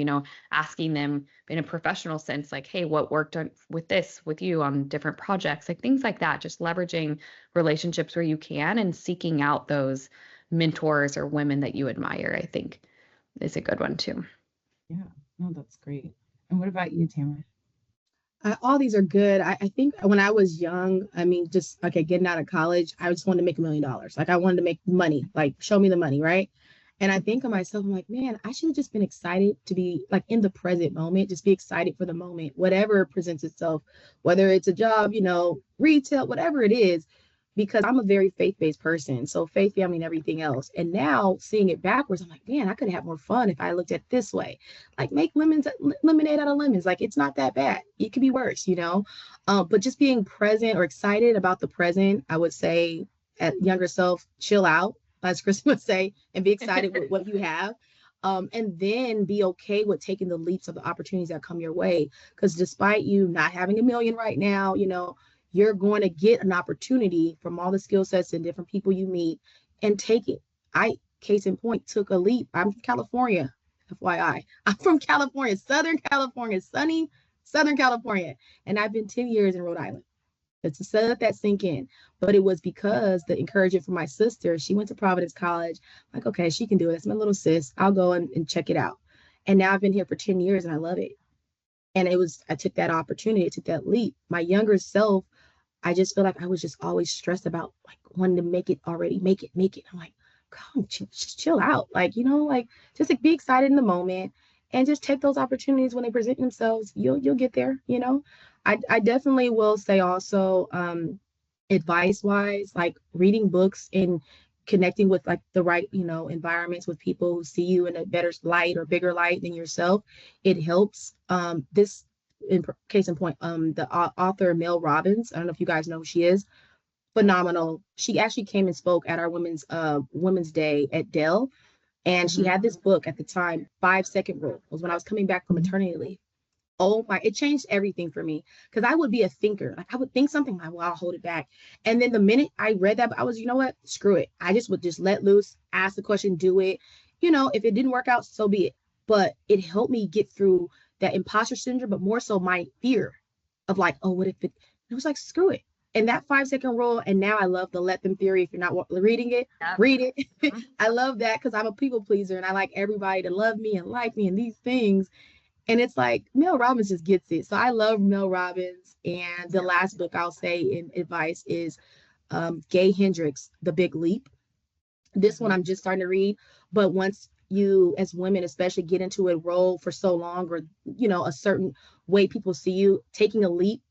Speaker 2: asking them in a professional sense, like, hey, what worked with this with you on different projects, like things like that, just leveraging relationships where you can and seeking out those mentors or women that you admire, I think is a good one too.
Speaker 1: Yeah, no, that's great. And what about you, Tamara?
Speaker 3: All these are good. I think when I was young, I mean, just okay, getting out of college, I just wanted to make $1 million. Like I wanted to make money, like show me the money, right? And I think of myself, I'm like, man, I should have just been excited to be like in the present moment, just be excited for the moment, whatever presents itself, whether it's a job, retail, whatever it is, because I'm a very faith-based person. So faith, family, and everything else. And now seeing it backwards, I'm like, man, I could have more fun if I looked at it this way. Like make lemonade out of lemons. Like it's not that bad. It could be worse, But just being present or excited about the present, I would say at younger self, chill out, as Kristin would say, and be excited with what you have. And then be okay with taking the leaps of the opportunities that come your way. Because despite you not having $1 million right now, you're going to get an opportunity from all the skill sets and different people you meet and take it. Case in point, took a leap. I'm from California, FYI. I'm from California, Southern California, sunny Southern California. And I've been 10 years in Rhode Island. Let's let that sink in. But it was because the encouragement from my sister, she went to Providence College. Like, okay, she can do it. It's my little sis. I'll go and check it out. And now I've been here for 10 years and I love it. And I took that opportunity, I took that leap. My younger self, I just feel like I was just always stressed about like wanting to make it already, make it. I'm like, come, just chill out. Like, just like be excited in the moment and just take those opportunities when they present themselves. You'll get there, I definitely will say also, advice wise, like reading books and connecting with like the right, environments with people who see you in a better light or bigger light than yourself. It helps. This in case in point, the author Mel Robbins, I don't know if you guys know who she is, phenomenal. She actually came and spoke at our Women's Day at Dell. And she had this book at the time, 5-second rule, was when I was coming back from maternity leave. Oh my, it changed everything for me. Because I would be a thinker. Like I would think something like, well, I'll hold it back. And then the minute I read that, I was, you know what, screw it. I would just let loose, ask the question, do it. If it didn't work out, so be it. But it helped me get through that imposter syndrome, but more so my fear of like, oh, what if it was like, screw it. And that 5-second rule. And now I love the let them theory. If you're not reading it, read it. I love that because I'm a people pleaser and I like everybody to love me and like me and these things. And it's like Mel Robbins just gets it. So I love Mel Robbins. And the last book I'll say in advice is Gay Hendricks, The Big Leap. This one I'm just starting to read. But once you as women especially get into a role for so long or, a certain way people see you, taking a leap,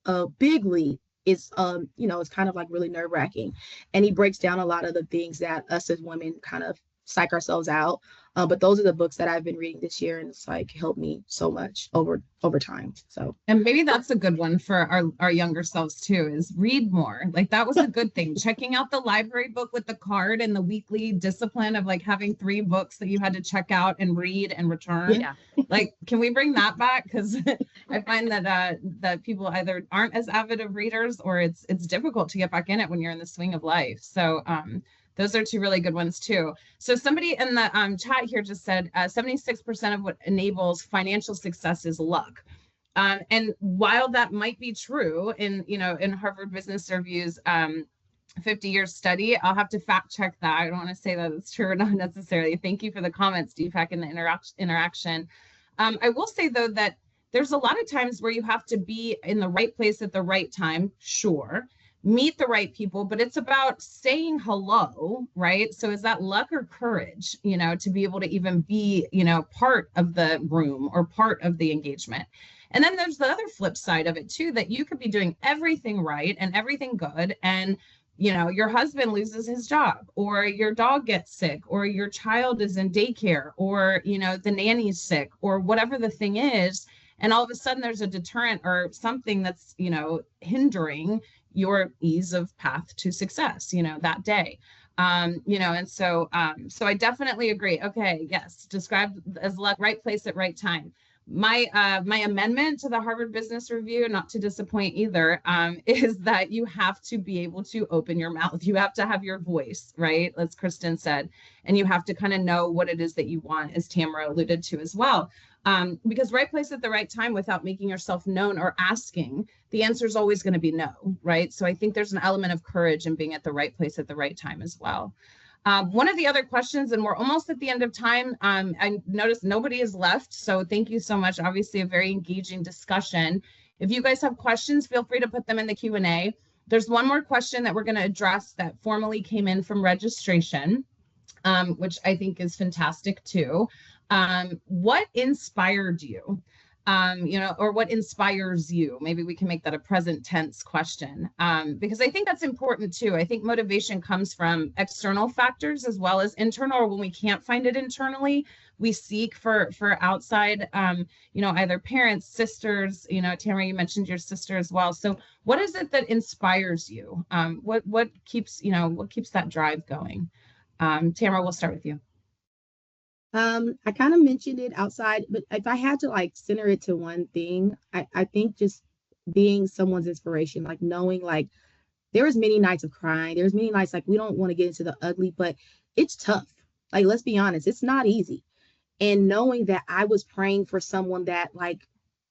Speaker 3: a big leap is, it's kind of like really nerve wracking. And he breaks down a lot of the things that us as women kind of psych ourselves out. But those are the books that I've been reading this year, and it's like helped me so much over time. So,
Speaker 1: and maybe that's a good one for our younger selves too, is read more. Like that was a good thing. Checking out the library book with the card and the weekly discipline of like having 3 books that you had to check out and read and return.
Speaker 2: Yeah.
Speaker 1: Like, can we bring that back? Because I find that people either aren't as avid of readers or it's difficult to get back in it when you're in the swing of life. So those are 2 really good ones too. So somebody in the chat here just said 76% of what enables financial success is luck. And while that might be true in Harvard Business Review's 50-year study, I'll have to fact check that. I don't want to say that it's true or not necessarily. Thank you for the comments, Deepak, in the interaction. I will say though that there's a lot of times where you have to be in the right place at the right time, sure. Meet the right people, but it's about saying hello, right? So is that luck or courage, to be able to even be, part of the room or part of the engagement? And then there's the other flip side of it too, that you could be doing everything right and everything good. And, your husband loses his job, or your dog gets sick, or your child is in daycare, or, the nanny's sick, or whatever the thing is. And all of a sudden there's a deterrent or something that's, hindering your ease of path to success, that day. And so I definitely agree. Okay, yes, described as luck, right place at right time. My amendment to the Harvard Business Review, not to disappoint either, is that you have to be able to open your mouth. You have to have your voice, right? As Kristin said, and you have to kind of know what it is that you want, as Tamara alluded to as well. Because right place at the right time without making yourself known or asking, the answer is always going to be no, right? So I think there's an element of courage in being at the right place at the right time as well. One of the other questions, and we're almost at the end of time, I noticed nobody is left, so thank you so much. Obviously a very engaging discussion. If you guys have questions, feel free to put them in the Q&A. There's one more question that we're going to address that formally came in from registration, which I think is fantastic too. What inspired you? Or what inspires you? Maybe we can make that a present tense question, because I think that's important too. I think motivation comes from external factors as well as internal, or when we can't find it internally, we seek for outside, either parents, sisters, Tamara, you mentioned your sister as well. So what is it that inspires you? What keeps that drive going? Tamara, we'll start with you.
Speaker 3: I kind of mentioned it outside, but if I had to like center it to one thing, I think just being someone's inspiration, like knowing like there was many nights of crying. There's many nights like we don't want to get into the ugly, but it's tough. Like, let's be honest, it's not easy. And knowing that I was praying for someone that like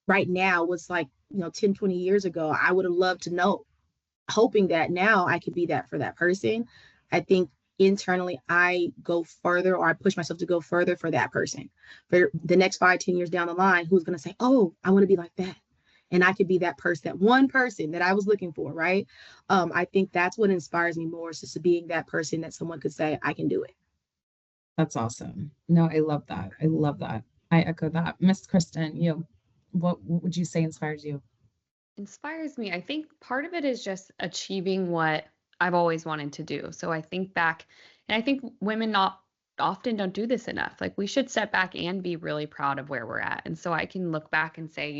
Speaker 3: right now was like, 10, 20 years ago, I would have loved to know, hoping that now I could be that for that person. I think internally I go further, or I push myself to go further for that person for the next 5, 10 years down the line, who's going to say, oh, I want to be like that. And I could be that person, that one person that I was looking for. Right. I think that's what inspires me more, is just being that person that someone could say, I can do it.
Speaker 1: That's awesome. No, I love that. I love that. I echo that. Miss Kristin, what would you say inspires you?
Speaker 2: Inspires me, I think part of it is just achieving what I've always wanted to do. So I think back, and I think women not often don't do this enough. Like, we should step back and be really proud of where we're at. And so I can look back and say,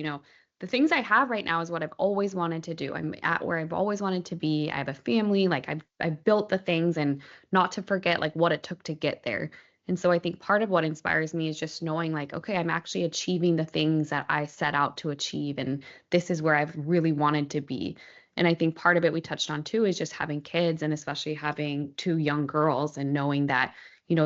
Speaker 2: the things I have right now is what I've always wanted to do. I'm at where I've always wanted to be. I have a family, like I've built the things, and not to forget like what it took to get there. And so I think part of what inspires me is just knowing like, okay, I'm actually achieving the things that I set out to achieve, and this is where I've really wanted to be. And I think part of it we touched on too is just having kids, and especially having 2 young girls, and knowing that,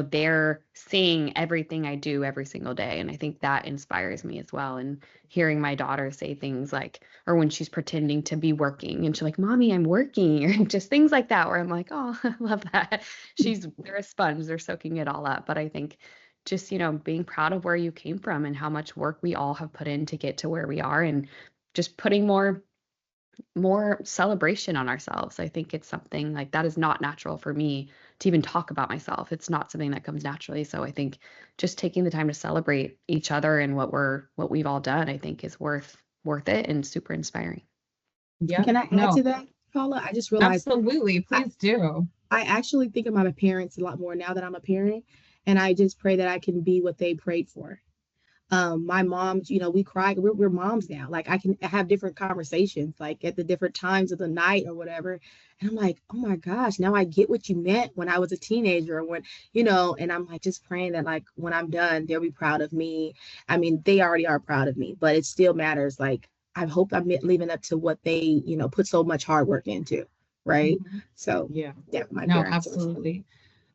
Speaker 2: they're seeing everything I do every single day. And I think that inspires me as well. And hearing my daughter say things like, or when she's pretending to be working and she's like, Mommy, I'm working, or just things like that, where I'm like, oh, I love that. They're a sponge, they're soaking it all up. But I think just, being proud of where you came from and how much work we all have put in to get to where we are, and just putting more celebration on ourselves. I think it's something like that is not natural for me to even talk about myself. It's not something that comes naturally. So I think just taking the time to celebrate each other and what we've all done, I think is worth it and super inspiring.
Speaker 3: Yeah. Can I add to that, Paula? I just realized.
Speaker 1: Absolutely. Please do.
Speaker 3: I actually think about my parents a lot more now that I'm a parent, and I just pray that I can be what they prayed for. My mom, we cry. We're moms now. Like, I can have different conversations, like at the different times of the night or whatever. And I'm like, oh my gosh, now I get what you meant when I was a teenager, or when, and I'm like, just praying that like when I'm done, they'll be proud of me. I mean, they already are proud of me, but it still matters. Like, I hope I'm living up to what they, put so much hard work into. Right. Mm-hmm. So yeah, my parents.
Speaker 1: Absolutely.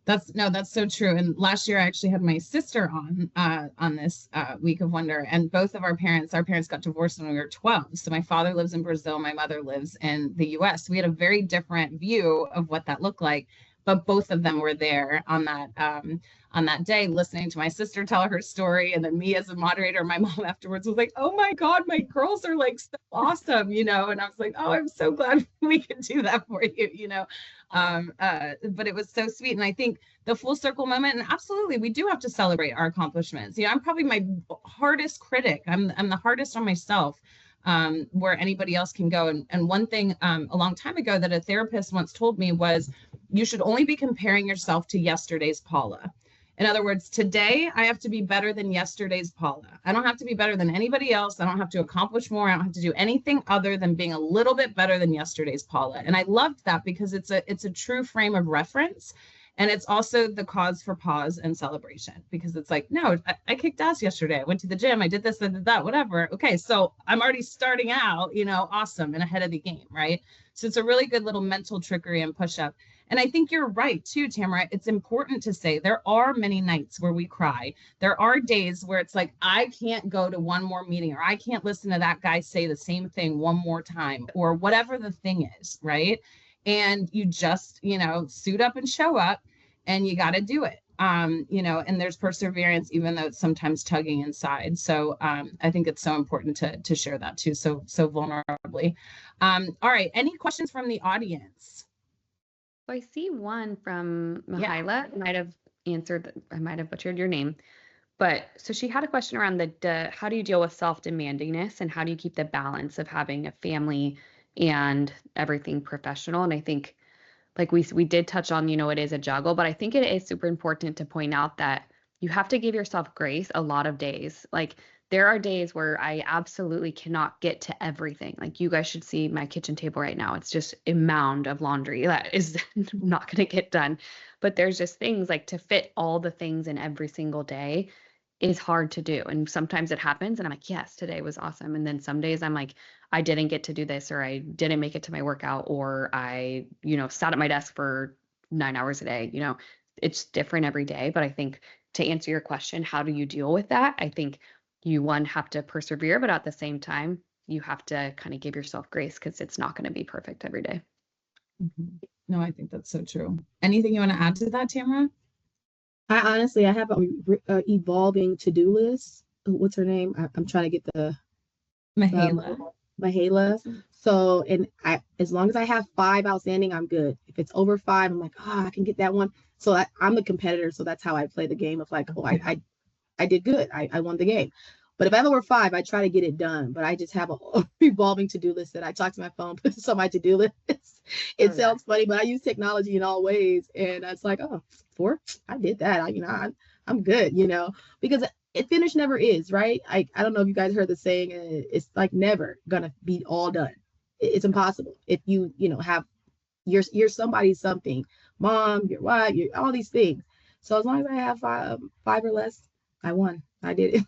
Speaker 1: That's so true. And last year I actually had my sister on this Week of Wonder, and both of our parents got divorced when we were 12. So my father lives in Brazil, my mother lives in the US. We had a very different view of what that looked like, but both of them were there on that day, listening to my sister tell her story, and then me as a moderator. My mom afterwards was like, oh my God, my girls are like so awesome, and I was like, oh, I'm so glad we could do that for you, but it was so sweet. And I think the full circle moment, and absolutely, we do have to celebrate our accomplishments. I'm probably my hardest critic. I'm the hardest on myself, where anybody else can go. And one thing a long time ago that a therapist once told me was, you should only be comparing yourself to yesterday's Paula. In other words, today I have to be better than yesterday's Paula. I don't have to be better than anybody else. I don't have to accomplish more. I don't have to do anything other than being a little bit better than yesterday's Paula. And I loved that because it's a true frame of reference. And it's also the cause for pause and celebration, because it's like, no, I kicked ass yesterday. I went to the gym. I did this, I did that, whatever. Okay, so I'm already starting out, awesome and ahead of the game, right? So it's a really good little mental trickery and push up. And I think you're right too, Tamara. It's important to say there are many nights where we cry. There are days where it's like, I can't go to one more meeting, or I can't listen to that guy say the same thing one more time, or whatever the thing is, right? And you just, suit up and show up, and you got to do it. And there's perseverance, even though it's sometimes tugging inside. So I think it's so important to share that too, so vulnerably. All right, any questions from the audience?
Speaker 2: So I see one from Mihaela. Yeah. I might have butchered your name. But so she had a question around how do you deal with self-demandingness, and how do you keep the balance of having a family and everything professional? And I think, like we did touch on, it is a juggle, but I think it is super important to point out that you have to give yourself grace a lot of days. Like, there are days where I absolutely cannot get to everything. Like, you guys should see my kitchen table right now. It's just a mound of laundry that is not going to get done. But there's just things like, to fit all the things in every single day is hard to do. And sometimes it happens and I'm like, yes, today was awesome. And then some days I'm like, I didn't get to do this, or I didn't make it to my workout, or I, sat at my desk for 9 hours a day. It's different every day. But I think, to answer your question, how do you deal with that? I think you, one, have to persevere, but at the same time, you have to kind of give yourself grace, because it's not going to be perfect every day.
Speaker 1: Mm-hmm. No, I think that's so true. Anything you want to add to that, Tamara?
Speaker 3: I have a evolving to-do list. What's her name? I'm trying to get the Mihaela. So, and as long as I have 5 outstanding, I'm good. If it's over 5, I'm like, I can get that one. So I'm a competitor. So that's how I play the game of like, I did good. I won the game. But if I have over 5, I try to get it done. But I just have a revolving to-do list that I talk to my phone, put this on my to-do list. It sounds funny, but I use technology in all ways. And it's like, 4, I did that. I'm good, because it finish never is, right? I don't know if you guys heard the saying, it's like never gonna be all done. It's impossible. If you have, you're somebody's something, mom, your wife, all these things. So as long as I have 5 or less, I won. I did it.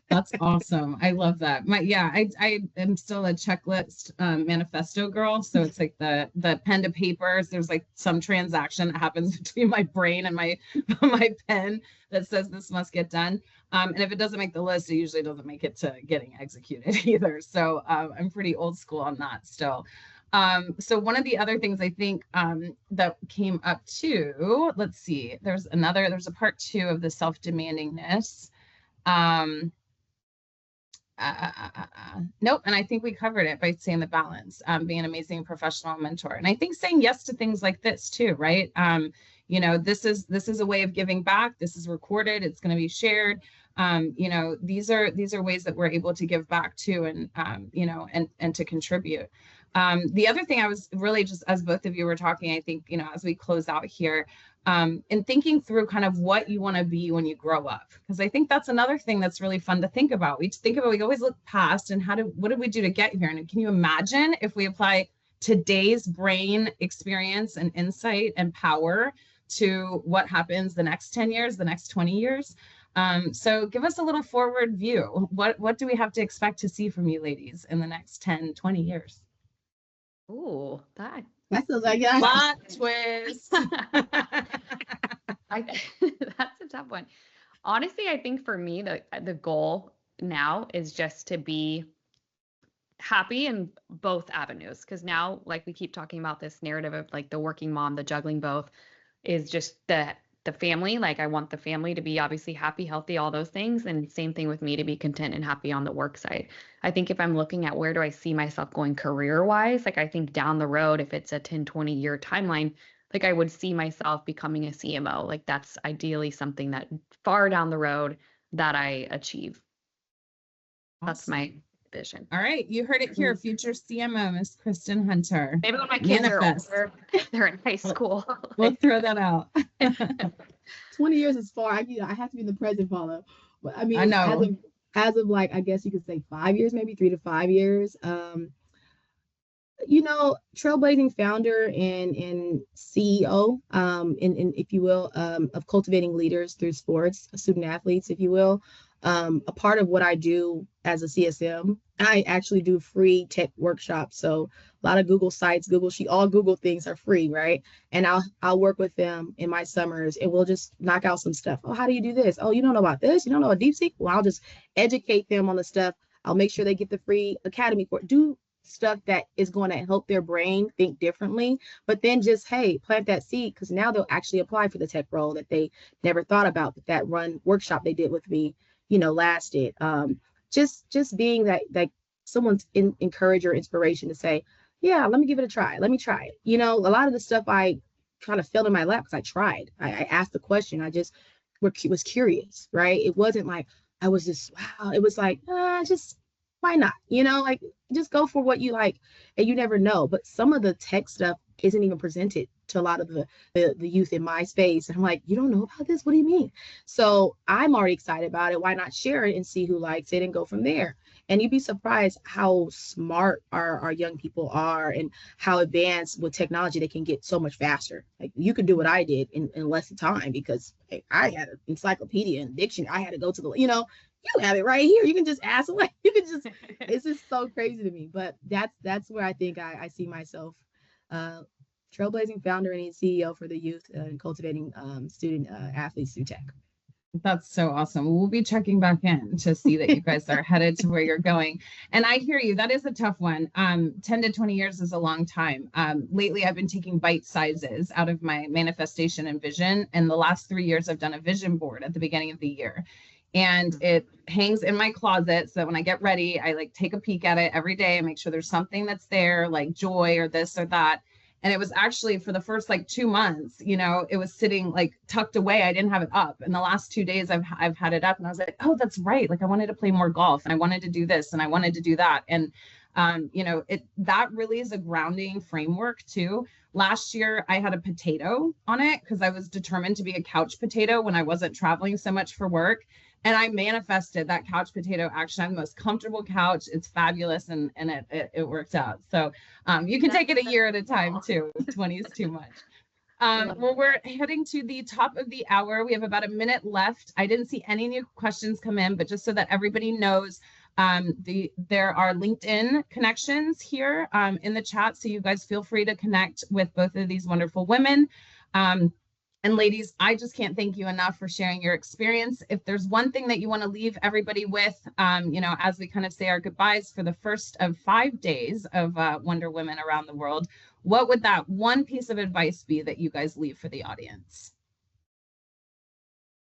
Speaker 1: That's awesome. I love that. I am still a checklist manifesto girl. So it's like the pen to papers. There's like some transaction that happens between my brain and my pen that says this must get done. And if it doesn't make the list, it usually doesn't make it to getting executed either. So I'm pretty old school on that still. So one of the other things I think that came up too, let's see, there's a part 2 of the self-demandingness. Nope. And I think we covered it by saying the balance, being an amazing professional mentor. And I think saying yes to things like this too, right? This is a way of giving back. This is recorded. It's going to be shared. These are ways that we're able to give back to, and, and to contribute. The other thing I was really, just as both of you were talking, I think, as we close out here, and thinking through kind of what you want to be when you grow up, because I think that's another thing that's really fun to think about. We always look past and what did we do to get here? And can you imagine if we apply today's brain experience and insight and power to what happens the next 10 years, the next 20 years? So give us a little forward view. What do we have to expect to see from you ladies in the next 10, 20 years?
Speaker 2: Ooh, that
Speaker 3: feels like a
Speaker 1: plot twist.
Speaker 2: That's a tough one. Honestly, I think for me, the goal now is just to be happy in both avenues. Because now, like, we keep talking about this narrative of like the working mom, the juggling both, is just the family. Like, I want the family to be obviously happy, healthy, all those things. And same thing with me, to be content and happy on the work side. I think if I'm looking at where do I see myself going career wise, like, I think down the road, if it's a 10, 20 year timeline, like, I would see myself becoming a CMO. Like, that's ideally something that far down the road that I achieve. Awesome. That's my vision.
Speaker 1: All right, you heard it here. Future CMO, Miss Kristin Hunter.
Speaker 2: Maybe when my kids
Speaker 1: Manifest.
Speaker 2: are older, they're in high school.
Speaker 1: We'll throw that out.
Speaker 3: 20 years is far. I have to be in the present, Paula. But I mean,
Speaker 1: I know.
Speaker 3: as of like, I guess you could say 5 years, maybe 3 to 5 years. You know, trailblazing founder and CEO, and if you will, of cultivating leaders through sports, student athletes, if you will. A part of what I do as a CSM, I actually do free tech workshops. So a lot of Google sites, all Google things are free, right? And I'll work with them in my summers, and we'll just knock out some stuff. Oh, how do you do this? Oh, you don't know about this? You don't know about DeepSeek? Well, I'll just educate them on the stuff. I'll make sure they get the free academy for it. Do stuff that is going to help their brain think differently, but then just, hey, plant that seed, because now they'll actually apply for the tech role that they never thought about. But that run workshop they did with me, lasted. Just being that someone's encourage or inspiration to say, yeah, let me give it a try. Let me try it. A lot of the stuff I kind of fell in my lap because I tried. I asked the question. I just was curious, right? It wasn't like I was just, wow. It was like, just why not? Like just go for what you like, and you never know. But some of the tech stuff isn't even presented to a lot of the youth in my space. And I'm like, you don't know about this? What do you mean? So I'm already excited about it. Why not share it and see who likes it and go from there? And you'd be surprised how smart our young people are and how advanced with technology they can get so much faster. Like you could do what I did in less time because I had an encyclopedia and dictionary. I had to go to you have it right here. You can just ask away. It's just so crazy to me. But that's where I think I see myself, trailblazing founder and CEO for the youth and cultivating student athletes through tech.
Speaker 1: That's so awesome. We'll be checking back in to see that you guys are headed to where you're going. And I hear you. That is a tough one. 10 to 20 years is a long time. Lately, I've been taking bite sizes out of my manifestation and vision. And the last 3 years, I've done a vision board at the beginning of the year. And it hangs in my closet so that when I get ready, I like take a peek at it every day and make sure there's something that's there, like joy or this or that. And it was actually for the first like 2 months, it was sitting like tucked away. I didn't have it up. And the last 2 days I've had it up, and I was like, oh, that's right. Like I wanted to play more golf and I wanted to do this and I wanted to do that. And, that really is a grounding framework too. Last year I had a potato on it because I was determined to be a couch potato when I wasn't traveling so much for work. And I manifested that couch potato action. I'm the most comfortable couch. It's fabulous. And it worked out. So you can take it a year at a time too. 20 is too much. Well, we're heading to the top of the hour. We have about a minute left. I didn't see any new questions come in, but just so that everybody knows, there are LinkedIn connections here in the chat. So you guys feel free to connect with both of these wonderful women. And ladies, I just can't thank you enough for sharing your experience. If there's one thing that you want to leave everybody with, as we kind of say our goodbyes for the first of 5 days of Wonder Women around the world, what would that one piece of advice be that you guys leave for the audience?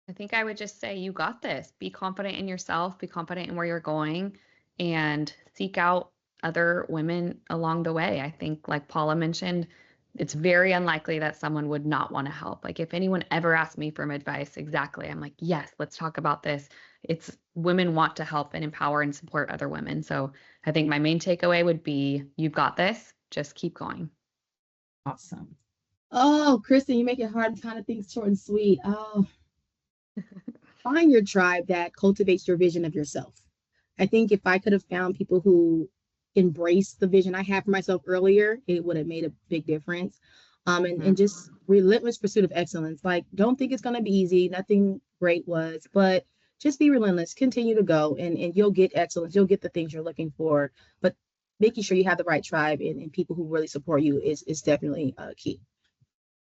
Speaker 2: I think I would just say, you got this. Be confident in yourself, be confident in where you're going, and seek out other women along the way. I think, like Paula mentioned, it's very unlikely that someone would not want to help. Like if anyone ever asked me for advice, exactly, I'm like, yes, let's talk about this. It's women want to help and empower and support other women. So I think my main takeaway would be, you've got this, just keep going.
Speaker 1: Awesome.
Speaker 3: Oh, Kristin, you make it hard to kind of think short and sweet. Oh, find your tribe that cultivates your vision of yourself. I think if I could have found people who embrace the vision I had for myself earlier, it would have made a big difference. And just relentless pursuit of excellence. Like, don't think it's going to be easy. Nothing great was, but just be relentless, continue to go, and you'll get excellence. You'll get the things you're looking for, but making sure you have the right tribe and people who really support you is definitely key.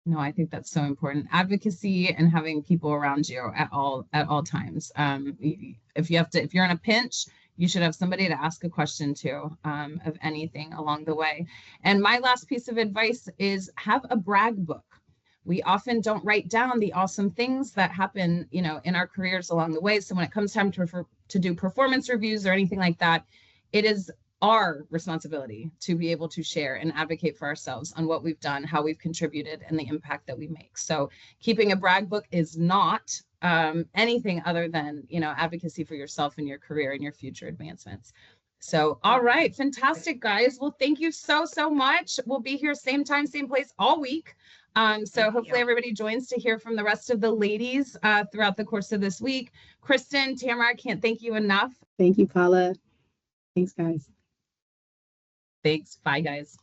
Speaker 1: No, I think that's so important. Advocacy and having people around you at all times. If you're in a pinch, you should have somebody to ask a question to of anything along the way. And my last piece of advice is have a brag book. We often don't write down the awesome things that happen, in our careers along the way. So when it comes time to do performance reviews or anything like that, it is our responsibility to be able to share and advocate for ourselves on what we've done, how we've contributed, and the impact that we make. So keeping a brag book is not anything other than, advocacy for yourself and your career and your future advancements. So, all right, fantastic, guys. Well, thank you so, so much. We'll be here same time, same place all week. So hopefully everybody joins to hear from the rest of the ladies throughout the course of this week. Kristin, Tamara, I can't thank you enough.
Speaker 3: Thank you, Paula. Thanks, guys.
Speaker 1: Thanks. Bye, guys.